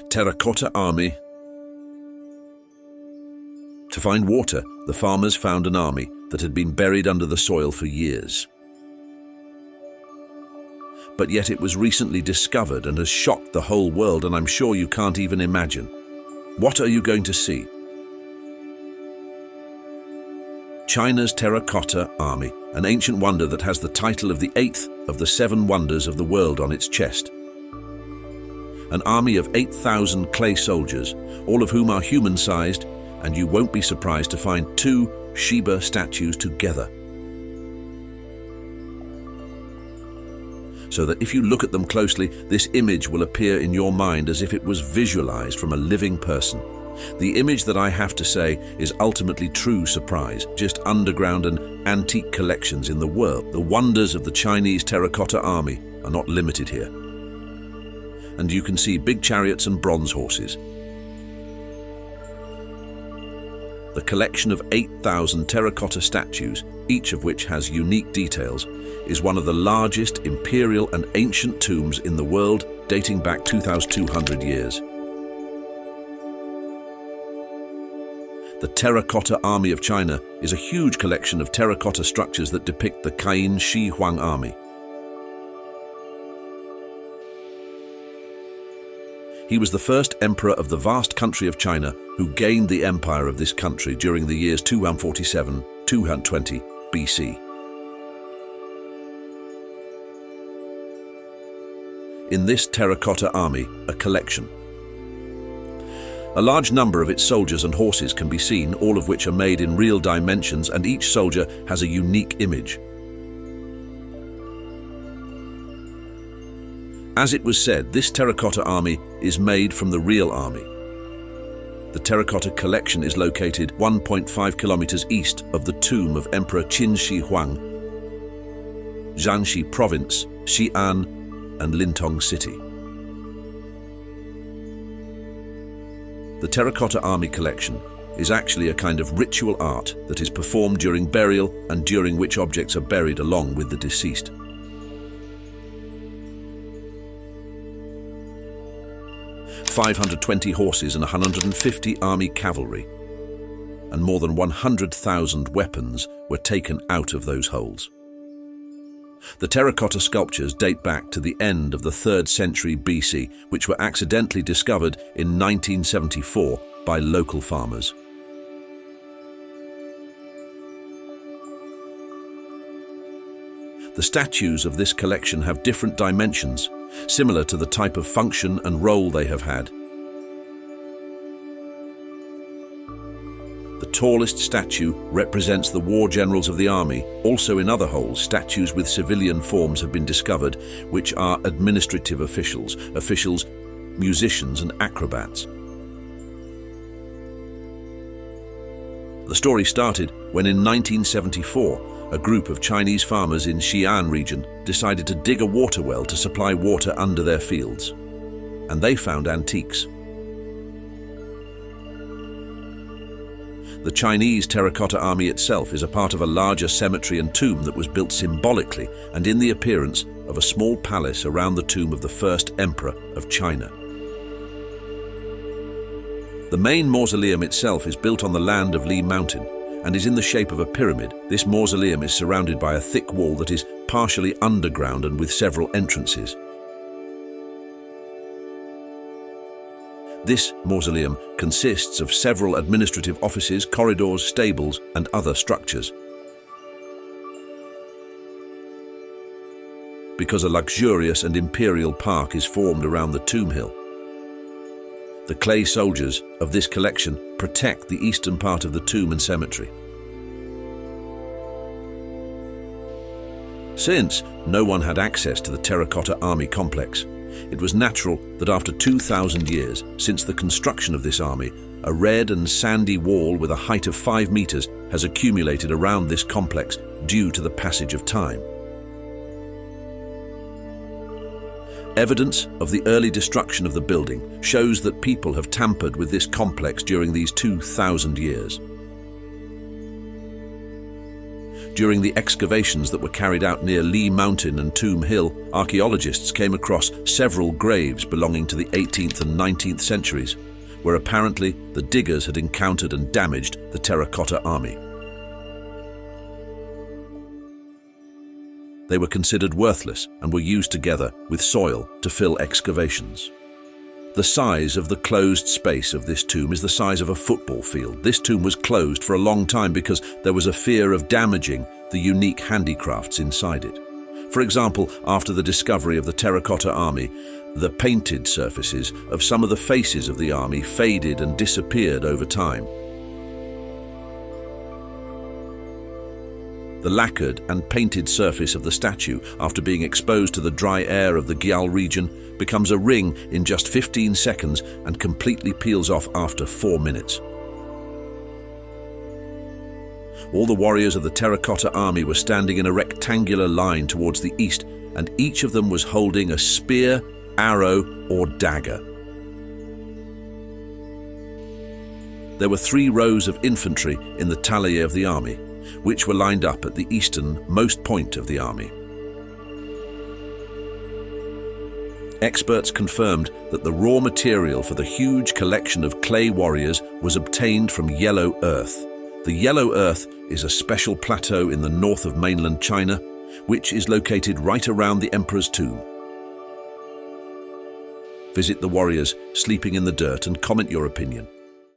Terracotta army. To find water, the farmers found an army that had been buried under the soil for years. But yet it was recently discovered and has shocked the whole world, and I'm sure you can't even imagine. What are you going to see? China's terracotta army, an ancient wonder that has the title of the 8th of the 7 wonders of the world on its chest. An army of 8,000 clay soldiers, all of whom are human-sized, and you won't be surprised to find 2 Shiba statues together. So that if you look at them closely, this image will appear in your mind as if it was visualized from a living person. The image that I have to say is ultimately true surprise, just underground and antique collections in the world. The wonders of the Chinese terracotta army are not limited here. And you can see big chariots and bronze horses. The collection of 8,000 terracotta statues, each of which has unique details, is one of the largest imperial and ancient tombs in the world, dating back 2,200 years. The Terracotta Army of China is a huge collection of terracotta structures that depict the Qin Shi Huang army. He was the first emperor of the vast country of China who gained the empire of this country during the years 247–220 BC. In this terracotta army, a collection. A large number of its soldiers and horses can be seen, all of which are made in real dimensions, and each soldier has a unique image. As it was said, this terracotta army is made from the real army. The terracotta collection is located 1.5 kilometers east of the tomb of Emperor Qin Shi Huang, Jiangxi Province, Xi'an, and Lintong City. The terracotta army collection is actually a kind of ritual art that is performed during burial and during which objects are buried along with the deceased. "520 horses and 150 army cavalry, and more than 100,000 weapons were taken out of those holes. The terracotta sculptures date back to the end of the 3rd century BC, which were accidentally discovered in 1974 by local farmers. The statues of this collection have different dimensions, similar to the type of function and role they have had. The tallest statue represents the war generals of the army. Also in other holes, statues with civilian forms have been discovered, which are administrative officials, musicians and acrobats. The story started when in 1974, a group of Chinese farmers in Xi'an region decided to dig a water well to supply water under their fields, and they found antiques. The Chinese terracotta army itself is a part of a larger cemetery and tomb that was built symbolically and in the appearance of a small palace around the tomb of the first emperor of China. The main mausoleum itself is built on the land of Li Mountain and is in the shape of a pyramid. This mausoleum is surrounded by a thick wall that is partially underground and with several entrances. This mausoleum consists of several administrative offices, corridors, stables, and other structures. Because a luxurious and imperial park is formed around the tomb hill. The clay soldiers of this collection protect the eastern part of the tomb and cemetery. Since no one had access to the terracotta army complex, it was natural that after 2,000 years since the construction of this army, a red and sandy wall with a height of 5 meters has accumulated around this complex due to the passage of time. Evidence of the early destruction of the building shows that people have tampered with this complex during these 2,000 years. During the excavations that were carried out near Lee Mountain and Tomb Hill, archaeologists came across several graves belonging to the 18th and 19th centuries, where apparently the diggers had encountered and damaged the terracotta army. They were considered worthless and were used together with soil to fill excavations. The size of the closed space of this tomb is the size of a football field. This tomb was closed for a long time because there was a fear of damaging the unique handicrafts inside it. For example, after the discovery of the terracotta army, the painted surfaces of some of the faces of the army faded and disappeared over time. The lacquered and painted surface of the statue, after being exposed to the dry air of the Gyal region, becomes a ring in just 15 seconds and completely peels off after 4 minutes. All the warriors of the terracotta army were standing in a rectangular line towards the east, and each of them was holding a spear, arrow, or dagger. There were 3 rows of infantry in the taille of the army, which were lined up at the easternmost point of the army. Experts confirmed that the raw material for the huge collection of clay warriors was obtained from yellow earth. The yellow earth is a special plateau in the north of mainland China, which is located right around the emperor's tomb. Visit the warriors sleeping in the dirt and comment your opinion.